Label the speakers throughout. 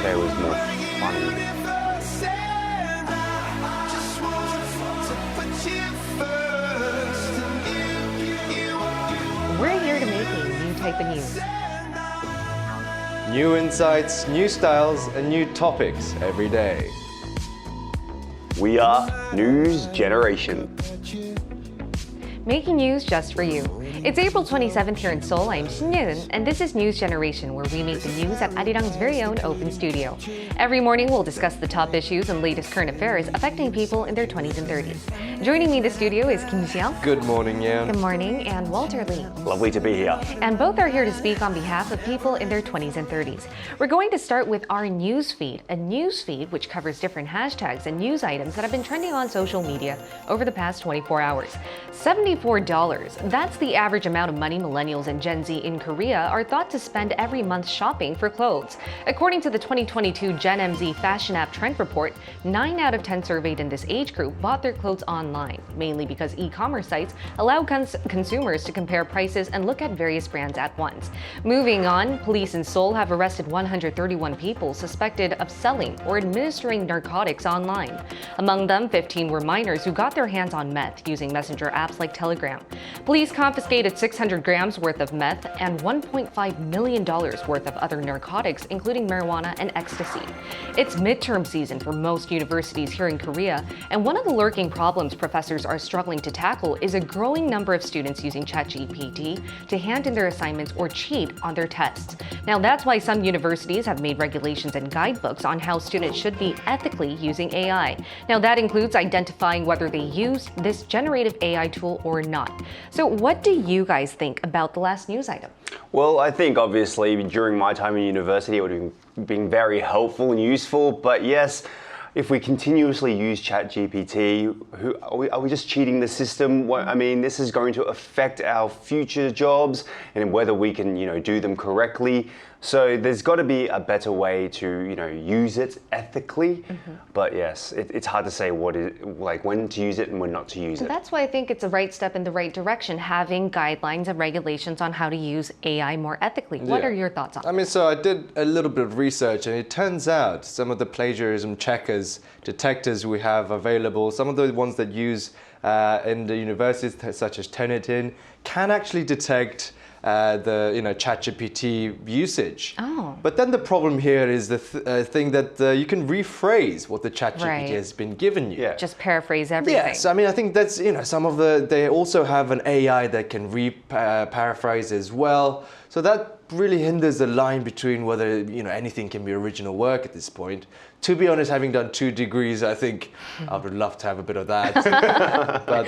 Speaker 1: yesterday was more fun.
Speaker 2: We're here to make a new type of news.
Speaker 3: New insights, new styles, and new topics every day.
Speaker 1: We are News Generation.
Speaker 2: Making news just for you. It's April 27th here in Seoul. I'm Shin, and this is News Generation, where we make the news at Arirang's very own open studio. Every morning, we'll discuss the top issues and latest current affairs affecting people in their 20s and 30s. Joining me in the studio is Kim Xiao.
Speaker 3: Good morning, Yan.
Speaker 2: Good morning, and Walter Lee.
Speaker 1: Lovely to be here.
Speaker 2: And both are here to speak on behalf of people in their 20s and 30s. We're going to start with our news feed, a news feed which covers different hashtags and news items that have been trending on social media over the past 24 hours. $74. That's the average amount of money millennials and Gen Z in Korea are thought to spend every month shopping for clothes. According to the 2022 Gen MZ Fashion App Trend Report, 9 out of 10 surveyed in this age group bought their clothes online, mainly because e-commerce sites allow consumers to compare prices and look at various brands at once. Moving on, police in Seoul have arrested 131 people suspected of selling or administering narcotics online. Among them, 15 were minors who got their hands on meth using messenger apps like Telegram. Police confiscated 600 grams worth of meth and $1.5 million worth of other narcotics, including marijuana and ecstasy. It's midterm season for most universities here in Korea, and one of the lurking problems professors are struggling to tackle is a growing number of students using ChatGPT to hand in their assignments or cheat on their tests. Now, that's why some universities have made regulations and guidebooks on how students should be ethically using AI. Now, that includes identifying whether they use this generative AI tool or not. So what do you guys think about the last news item?
Speaker 1: Well, I think obviously during my time in university it would have been very helpful and useful, but yes, if we continuously use ChatGPT, are we just cheating the system? I mean, this is going to affect our future jobs and whether we can, do them correctly. So there's got to be a better way to, use it ethically. Mm-hmm. But yes, it's hard to say when to use it and when not to use it.
Speaker 2: That's why I think it's a right step in the right direction, having guidelines and regulations on how to use AI more ethically. What are your thoughts on that?
Speaker 3: So I did a little bit of research, and it turns out some of the plagiarism detectors we have available, some of the ones that use in the universities, such as Turnitin, can actually detect the ChatGPT usage.
Speaker 2: Oh.
Speaker 3: But then the problem here is the thing that you can rephrase what the ChatGPT has been given you.
Speaker 1: Yeah.
Speaker 2: Just paraphrase everything.
Speaker 3: Yes, I think that's they also have an AI that can paraphrase as well. So that really hinders the line between whether anything can be original work at this point. To be honest, having done 2 degrees, I think I would love to have a bit of that. But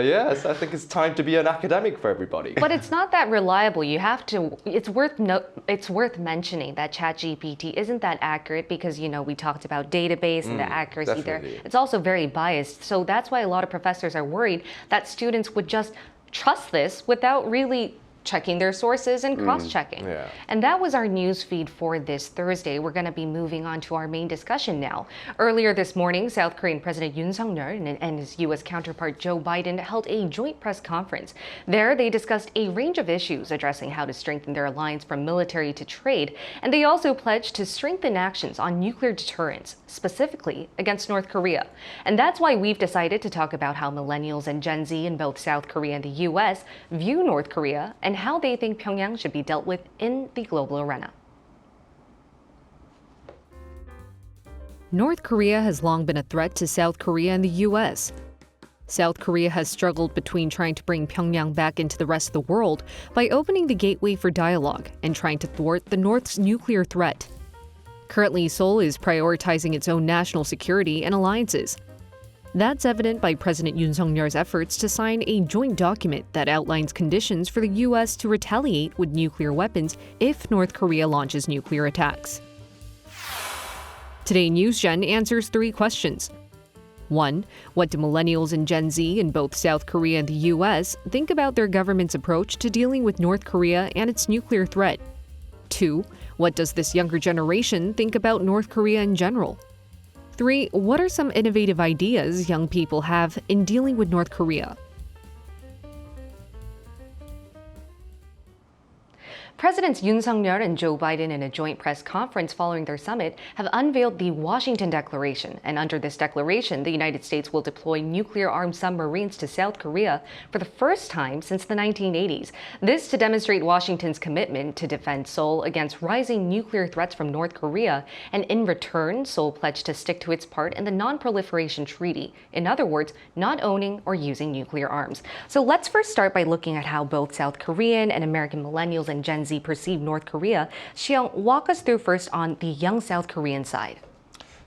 Speaker 3: yes, I think it's time to be an academic for everybody.
Speaker 2: But it's not that reliable. It's worth mentioning that ChatGPT isn't that accurate because we talked about database and the accuracy
Speaker 3: definitely.
Speaker 2: there. It's also very biased. So that's why a lot of professors are worried that students would just trust this without really checking their sources and cross-checking.
Speaker 3: Yeah.
Speaker 2: And that was our news feed for this Thursday. We're going to be moving on to our main discussion now. Earlier this morning, South Korean President Yoon Suk-yeol and his U.S. counterpart Joe Biden held a joint press conference. There, they discussed a range of issues addressing how to strengthen their alliance from military to trade, and they also pledged to strengthen actions on nuclear deterrence, specifically against North Korea. And that's why we've decided to talk about how millennials and Gen Z in both South Korea and the U.S. view North Korea and how they think Pyongyang should be dealt with in the global arena.
Speaker 4: North Korea has long been a threat to South Korea and the U.S. South Korea has struggled between trying to bring Pyongyang back into the rest of the world by opening the gateway for dialogue and trying to thwart the North's nuclear threat. Currently, Seoul is prioritizing its own national security and alliances. That's evident by President Yoon Suk-yeol's efforts to sign a joint document that outlines conditions for the U.S. to retaliate with nuclear weapons if North Korea launches nuclear attacks. Today, NewsGen answers 3 questions. 1. What do millennials and Gen Z in both South Korea and the U.S. think about their government's approach to dealing with North Korea and its nuclear threat? 2. What does this younger generation think about North Korea in general? 3. What are some innovative ideas young people have in dealing with North Korea?
Speaker 2: Presidents Yoon Suk-yeol and Joe Biden in a joint press conference following their summit have unveiled the Washington Declaration. And under this declaration, the United States will deploy nuclear-armed submarines to South Korea for the first time since the 1980s. This to demonstrate Washington's commitment to defend Seoul against rising nuclear threats from North Korea. And in return, Seoul pledged to stick to its part in the Non-Proliferation Treaty. In other words, not owning or using nuclear arms. So let's first start by looking at how both South Korean and American millennials and Gen Z perceive North Korea. Xiang, walk us through first on the young South Korean side.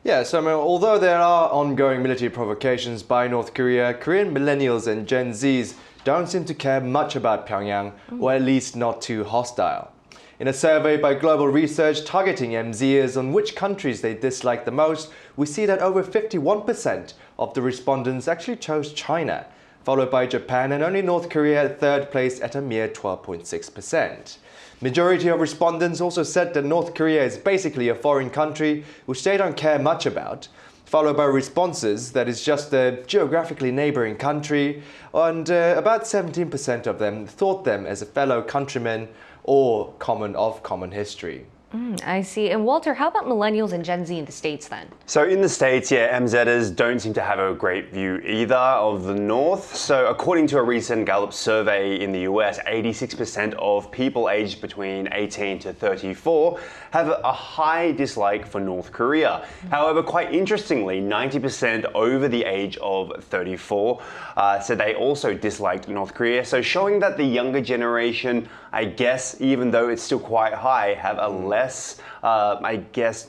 Speaker 3: Yeah, so although there are ongoing military provocations by North Korea, Korean millennials and Gen Zs don't seem to care much about Pyongyang, or at least not too hostile. In a survey by Global Research targeting MZers on which countries they dislike the most, we see that over 51% of the respondents actually chose China, followed by Japan and only North Korea at third place at a mere 12.6%. Majority of respondents also said that North Korea is basically a foreign country which they don't care much about, followed by responses that it's just a geographically neighboring country, and about 17% of them thought them as a fellow countrymen or common history.
Speaker 2: I see. And Walter, how about millennials and Gen Z in the States then?
Speaker 1: So in the States, MZers don't seem to have a great view either of the North. So according to a recent Gallup survey in the US, 86% of people aged between 18 to 34 have a high dislike for North Korea. However, quite interestingly, 90% over the age of 34 said they also disliked North Korea. So showing that the younger generation, I guess, even though it's still quite high, have a less,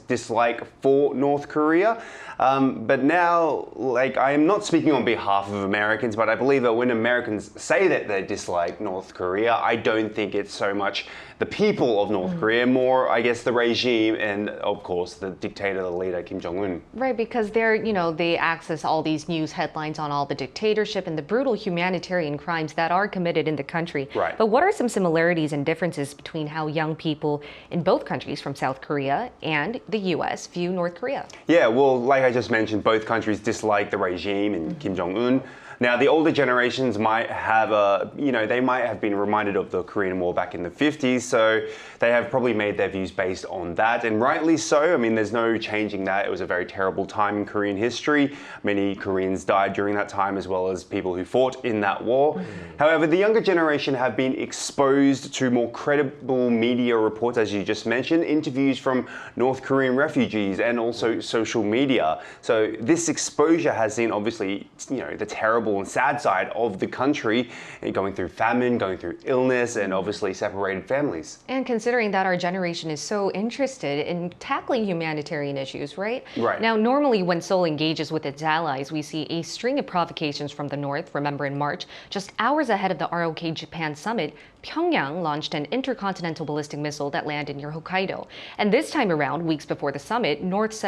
Speaker 1: dislike for North Korea. But now, I am not speaking on behalf of Americans, but I believe that when Americans say that they dislike North Korea, I don't think it's so much the people of North Korea, more, I guess, the regime and, of course, the dictator, the leader, Kim Jong-un.
Speaker 2: Right, because they access all these news headlines on all the dictatorship and the brutal humanitarian crimes that are committed in the country.
Speaker 1: Right.
Speaker 2: But what are some similarities and differences between how young people in both countries from South Korea and the US view North Korea?
Speaker 1: Yeah, well, like I just mentioned, both countries dislike the regime and Kim Jong-un. Now, the older generations might have they might have been reminded of the Korean War back in the 50s, so they have probably made their views based on that, and rightly so. I mean, there's no changing that. It was a very terrible time in Korean history. Many Koreans died during that time, as well as people who fought in that war. However, the younger generation have been exposed to more credible media reports, as you just mentioned, interviews from North Korean refugees, and also social media. So this exposure has seen, obviously, the terrible and sad side of the country, and going through famine, going through illness, and obviously separated families.
Speaker 2: And considering that our generation is so interested in tackling humanitarian issues, right?
Speaker 1: Right.
Speaker 2: Now, normally when Seoul engages with its allies, we see a string of provocations from the north. Remember in March, just hours ahead of the ROK Japan summit, Pyeongyang launched an intercontinental ballistic missile that landed near Hokkaido. And this time around, weeks before the summit, North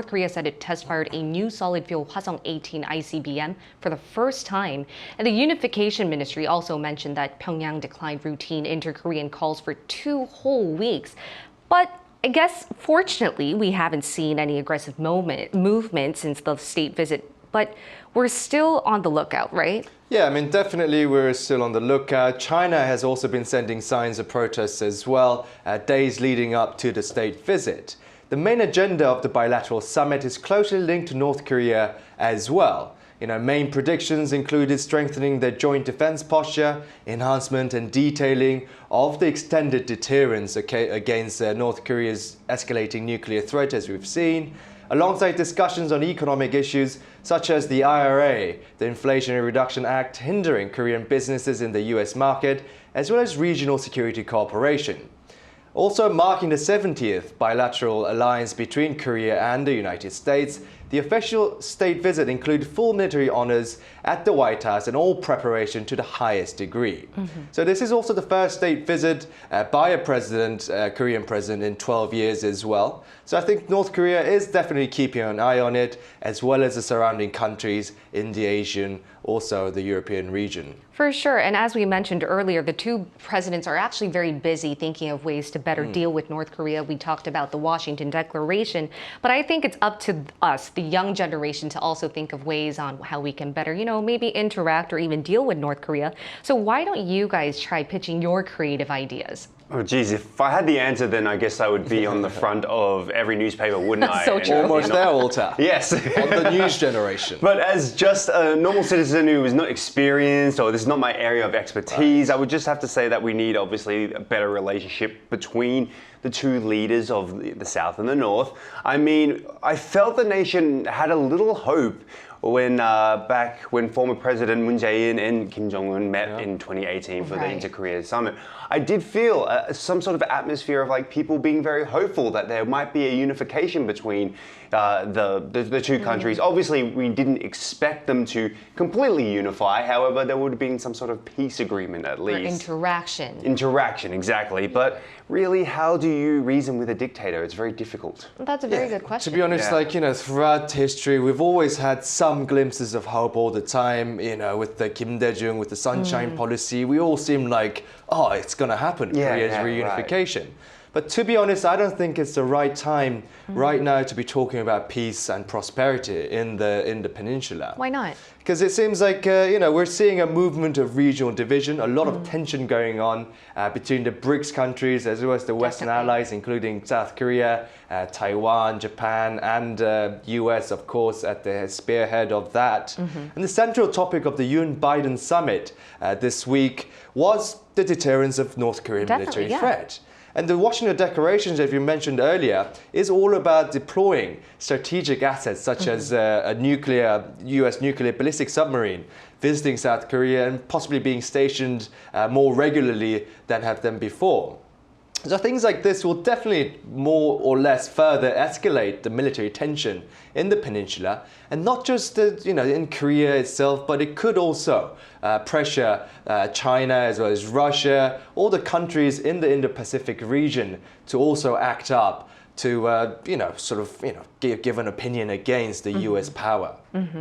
Speaker 2: Korea said it test-fired a new solid-fuel Hwasong-18 ICBM for the first time. And the Unification Ministry also mentioned that Pyongyang declined routine inter-Korean calls for 2 whole weeks. But I guess, fortunately, we haven't seen any aggressive movement since the state visit. But we're still on the lookout, right?
Speaker 3: Yeah, I mean, definitely we're still on the lookout. China has also been sending signs of protests as well, days leading up to the state visit. The main agenda of the bilateral summit is closely linked to North Korea as well. Main predictions included strengthening their joint defense posture, enhancement and detailing of the extended deterrence against North Korea's escalating nuclear threat, as we've seen, alongside discussions on economic issues such as the IRA, the Inflation Reduction Act hindering Korean businesses in the US market, as well as regional security cooperation. Also marking the 70th bilateral alliance between Korea and the United States, the official state visit included full military honors at the White House and all preparation to the highest degree. So this is also the first state visit by a Korean president in 12 years as well. So I think North Korea is definitely keeping an eye on it, as well as the surrounding countries in the Asian, also the European region.
Speaker 2: For sure. And as we mentioned earlier, the two presidents are actually very busy thinking of ways to better deal with North Korea. We talked about the Washington Declaration, but I think it's up to us, the young generation, to also think of ways on how we can better, maybe interact or even deal with North Korea. So why don't you guys try pitching your creative ideas?
Speaker 1: Oh, geez, if I had the answer, then I guess I would be on the front of every newspaper, wouldn't I?
Speaker 2: So true.
Speaker 3: Almost there, Walter.
Speaker 1: Yes.
Speaker 3: On the news generation.
Speaker 1: But as just a normal citizen who is not experienced, or this is not my area of expertise, I would just have to say that we need, obviously, a better relationship between the two leaders of the South and the North. I mean, I felt the nation had a little hope when back when former President Moon Jae-in and Kim Jong-un met in 2018 for the
Speaker 2: Right.
Speaker 1: Inter-Korea Summit. I did feel some sort of atmosphere of like people being very hopeful that there might be a unification between the two countries. Obviously, we didn't expect them to completely unify. However, there would have been some sort of peace agreement at
Speaker 2: Or
Speaker 1: least.
Speaker 2: interaction.
Speaker 1: Interaction, exactly. But really, how do you reason with a dictator? It's very difficult.
Speaker 2: That's a very good question.
Speaker 3: To be honest,
Speaker 1: Yeah.
Speaker 3: throughout history, we've always had some glimpses of hope all the time. With the Kim Dae-jung, with the Sunshine Policy, we all seem like, oh, it's going to happen,
Speaker 1: Yeah,
Speaker 3: Korea's
Speaker 1: yeah,
Speaker 3: reunification. But to be honest, I don't think it's the right time right now to be talking about peace and prosperity in the peninsula.
Speaker 2: Why not?
Speaker 3: Because it seems like we're seeing a movement of regional division, a lot of tension going on between the BRICS countries as well as the Western
Speaker 2: Definitely.
Speaker 3: allies, including South Korea, Taiwan, Japan, and US, of course, at the spearhead of that. And the central topic of the Yoon-Biden summit this week was the deterrence of North Korean
Speaker 2: Definitely,
Speaker 3: military
Speaker 2: yeah.
Speaker 3: threat. And the Washington Declarations that you mentioned earlier is all about deploying strategic assets such as a US nuclear ballistic submarine, visiting South Korea and possibly being stationed more regularly than have them before. So things like this will definitely more or less further escalate the military tension in the peninsula, and not just in Korea itself, but it could also pressure China as well as Russia, all the countries in the Indo-Pacific region to also act up to give an opinion against the US power.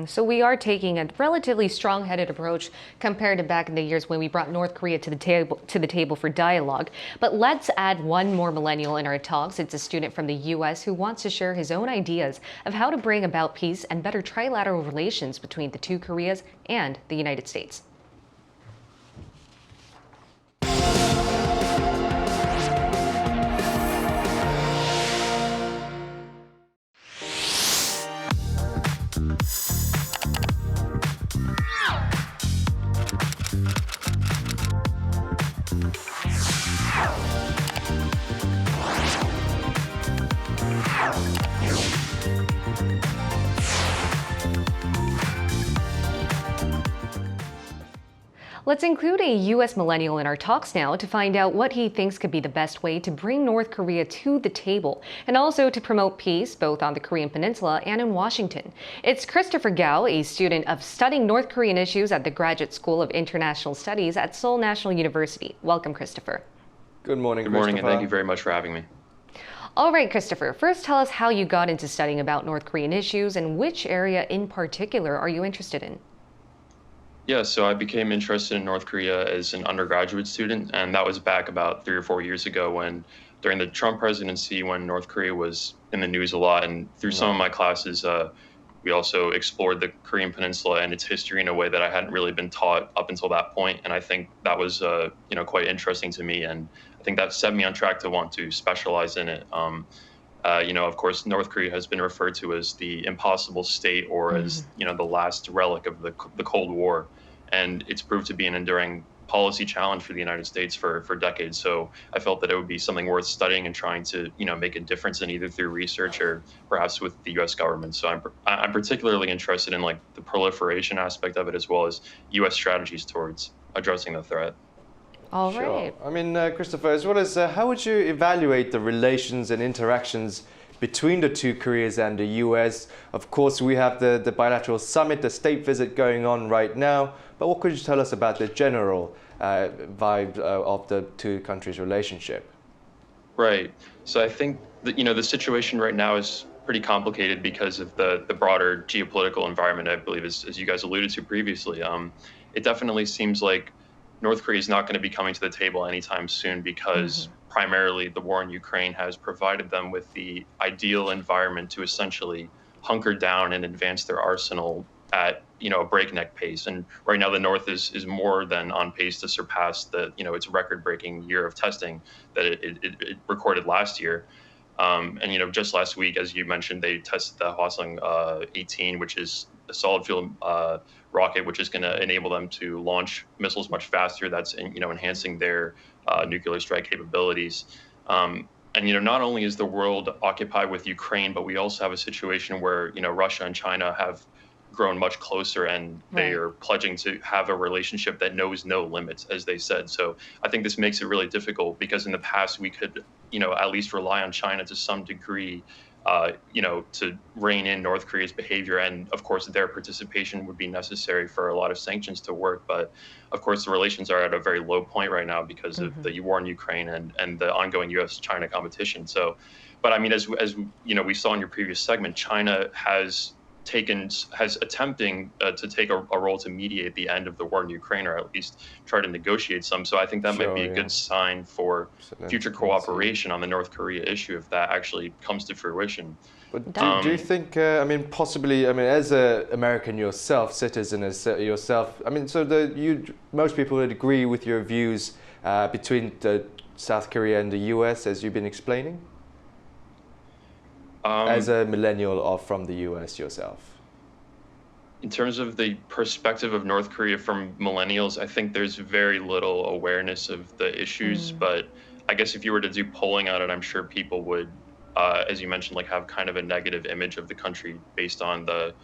Speaker 2: So we are taking a relatively strong-headed approach compared to back in the years when we brought North Korea to the table for dialogue. But let's add one more millennial in our talks. It's a student from the US who wants to share his own ideas of how to bring about peace and better trilateral relations between the two Koreas and the United States. Let's include a U.S. millennial in our talks now to find out what he thinks could be the best way to bring North Korea to the table and also to promote peace both on the Korean Peninsula and in Washington. It's Christopher Gao, a student of studying North Korean issues at the Graduate School of International Studies at Seoul National University. Welcome, Christopher.
Speaker 3: Good morning,
Speaker 5: Good morning, and
Speaker 3: Christopher.
Speaker 5: thank you very much for having me.
Speaker 2: All right, Christopher, first tell us how you got into studying about North Korean issues and which area in particular are you interested in?
Speaker 5: Yeah, so I became interested in North Korea as an undergraduate student, and that was back about 3 or 4 years ago when, during the Trump presidency, when North Korea was in the news a lot. And through some of my classes, we also explored the Korean Peninsula and its history in a way that I hadn't really been taught up until that point. And I think that was, quite interesting to me. And I think that set me on track to want to specialize in it. Of course, North Korea has been referred to as the impossible state or as, the last relic of the Cold War. And it's proved to be an enduring policy challenge for the United States for decades. So I felt that it would be something worth studying and trying to, make a difference in either through research or perhaps with the U.S. government. So I'm particularly interested in like the proliferation aspect of it as well as U.S. strategies towards addressing the threat.
Speaker 2: All right.
Speaker 3: Sure. I mean, Christopher, as well as how would you evaluate the relations and interactions between the two Koreas and the US? Of course, we have the bilateral summit, the state visit going on right now. But what could you tell us about the general vibe of the two countries' relationship?
Speaker 5: Right. So I think that, the situation right now is pretty complicated because of the broader geopolitical environment, I believe, as you guys alluded to previously. It definitely seems like North Korea is not going to be coming to the table anytime soon because primarily the war in Ukraine has provided them with the ideal environment to essentially hunker down and advance their arsenal at a breakneck pace. And right now the North is more than on pace to surpass its record-breaking year of testing that it recorded last year. And just last week, as you mentioned, they tested the Hwasong 18, which is a solid fuel rocket, which is going to enable them to launch missiles much faster. That's enhancing their nuclear strike capabilities. And not only is the world occupied with Ukraine, but we also have a situation where Russia and China have grown much closer, and they are pledging to have a relationship that knows no limits, as they said. So I think this makes it really difficult, because in the past we could at least rely on China to some degree, to rein in North Korea's behavior. And of course, their participation would be necessary for a lot of sanctions to work. But of course, the relations are at a very low point right now because of the war in Ukraine and the ongoing U.S.-China competition. So, but I mean, as we saw in your previous segment, China has attempting to take a role to mediate the end of the war in Ukraine, or at least try to negotiate some. So I think that might be a good sign for future cooperation on the North Korea issue if that actually comes to fruition.
Speaker 3: But do you think, possibly, as an American yourself, citizen as yourself, most people would agree with your views between South Korea and the U.S., as you've been explaining? As a millennial or from the U.S. yourself?
Speaker 5: In terms of the perspective of North Korea from millennials, I think there's very little awareness of the issues. But I guess if you were to do polling on it, I'm sure people would, as you mentioned, have kind of a negative image of the country based on the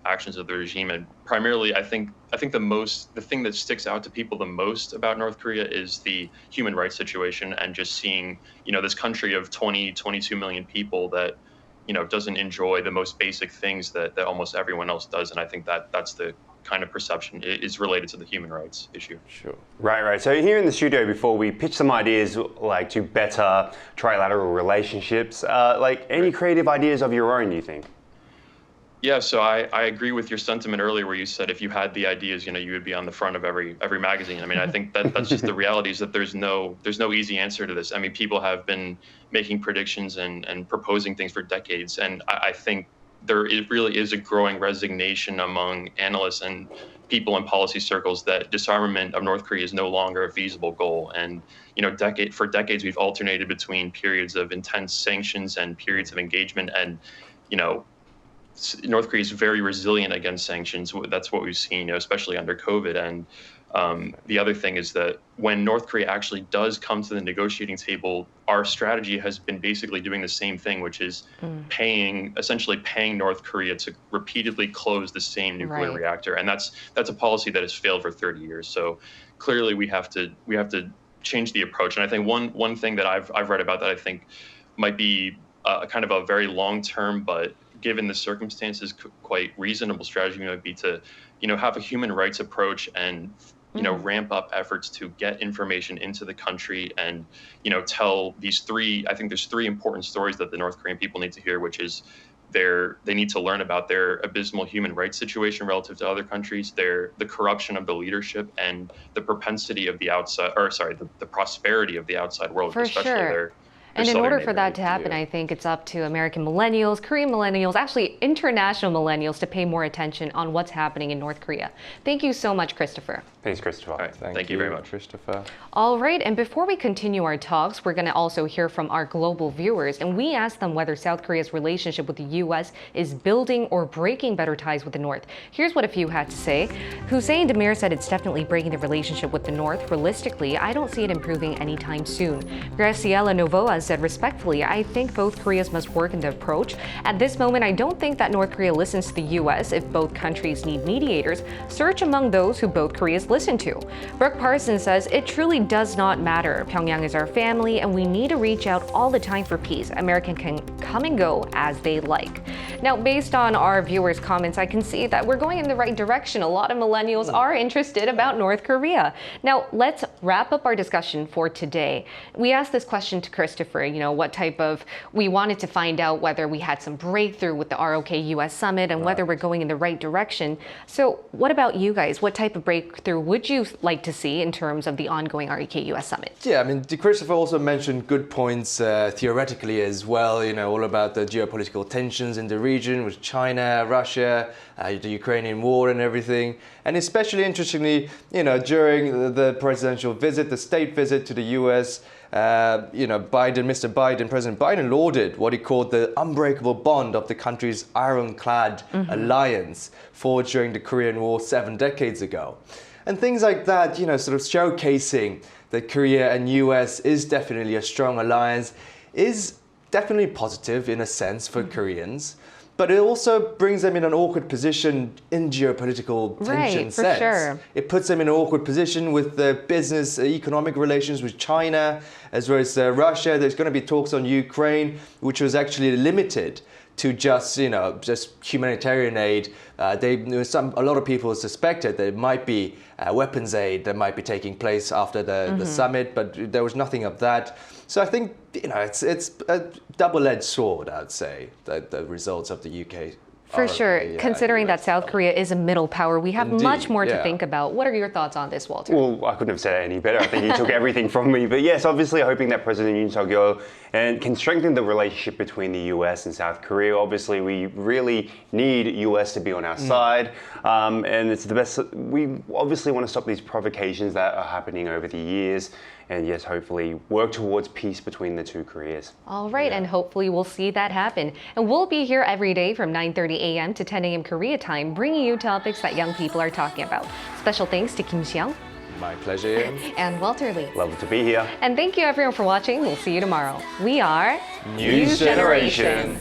Speaker 5: actions of the regime. And primarily, I think the thing that sticks out to people the most about North Korea is the human rights situation, and just seeing, this country of 22 million people that, doesn't enjoy the most basic things that almost everyone else does. And I think that's the kind of perception is related to the human rights issue.
Speaker 3: Sure.
Speaker 1: Right. So here in the studio, before we pitch some ideas to better trilateral relationships, any creative ideas of your own, you think?
Speaker 5: Yeah, so I agree with your sentiment earlier where you said if you had the ideas, you would be on the front of every magazine. I think that's just the reality, is that there's no easy answer to this. People have been making predictions and proposing things for decades. And I think it really is a growing resignation among analysts and people in policy circles that disarmament of North Korea is no longer a feasible goal. And, for decades, we've alternated between periods of intense sanctions and periods of engagement. And, North Korea is very resilient against sanctions. That's what we've seen, especially under COVID. And the other thing is that when North Korea actually does come to the negotiating table, our strategy has been basically doing the same thing, which is essentially paying North Korea to repeatedly close the same nuclear reactor. And that's a policy that has failed for 30 years. So clearly we have to change the approach. And I think one thing that I've read about that I think might be kind of a very long-term, but given the circumstances, quite reasonable strategy might be to, have a human rights approach and, ramp up efforts to get information into the country and, tell there's three important stories that the North Korean people need to hear, which is they need to learn about their abysmal human rights situation relative to other countries, the corruption of the leadership, and the propensity of the prosperity of the outside world,
Speaker 2: For
Speaker 5: especially
Speaker 2: sure. And in order for that to happen, I think it's up to American millennials, Korean millennials, actually international millennials, to pay more attention on what's happening in North Korea. Thank you so much, Christopher.
Speaker 1: Thanks, Christopher.
Speaker 5: All right. Thank you very much,
Speaker 3: Christopher.
Speaker 2: All right, and before we continue our talks, we're going to also hear from our global viewers, and we asked them whether South Korea's relationship with the U.S. is building or breaking better ties with the North. Here's what a few had to say. Hussein Demir said it's definitely breaking the relationship with the North. Realistically, I don't see it improving anytime soon. Graciela Novoa said, respectfully, I think both Koreas must work in the approach. At this moment, I don't think that North Korea listens to the U.S. If both countries need mediators, search among those who both Koreas listen to. Brooke Parsons says, it truly does not matter. Pyongyang is our family, and we need to reach out all the time for peace. America can come and go as they like. Now, based on our viewers' comments, I can see that we're going in the right direction. A lot of millennials are interested about North Korea. Now, let's wrap up our discussion for today. We asked this question to Christopher, we wanted to find out whether we had some breakthrough with the ROK-U.S. summit and whether we're going in the right direction. So what about you guys? What type of breakthrough would you like to see in terms of the ongoing ROK-U.S. summit?
Speaker 3: Yeah, I mean, Christopher also mentioned good points theoretically as well, all about the geopolitical tensions in the region with China, Russia, the Ukrainian war and everything. And especially interestingly, during the presidential visit, the state visit to the US, President Biden lauded what he called the unbreakable bond of the country's ironclad alliance forged during the Korean War 7 decades ago. And things like that, sort of showcasing that Korea and US is definitely a strong alliance, is definitely positive in a sense for Koreans. But it also brings them in an awkward position in geopolitical tension sense.
Speaker 2: For sure.
Speaker 3: It puts them in an awkward position with the business, economic relations with China, as well as Russia. There's going to be talks on Ukraine, which was actually limited to just humanitarian aid. A lot of people suspected that it might be weapons aid that might be taking place after the summit, but there was nothing of that. So I think it's a double-edged sword, I'd say, the results of the UK.
Speaker 2: For sure. Considering that South Korea is a middle power, we have much more to think about. What are your thoughts on this, Walter?
Speaker 1: Well, I couldn't have said it any better. I think he took everything from me. But yes, obviously hoping that President Yoon Suk-yeol can strengthen the relationship between the US and South Korea. Obviously, we really need US to be on our side. And it's the best. We obviously want to stop these provocations that are happening over the years. And yes, hopefully work towards peace between the two Koreas.
Speaker 2: All right, and hopefully we'll see that happen. And we'll be here every day from 9:30 a.m. to 10 a.m. Korea time, bringing you topics that young people are talking about. Special thanks to Kim Seong
Speaker 3: My pleasure, Ian.
Speaker 2: and Walter Lee.
Speaker 1: Lovely to be here.
Speaker 2: And thank you everyone for watching. We'll see you tomorrow. We are
Speaker 3: News Generation.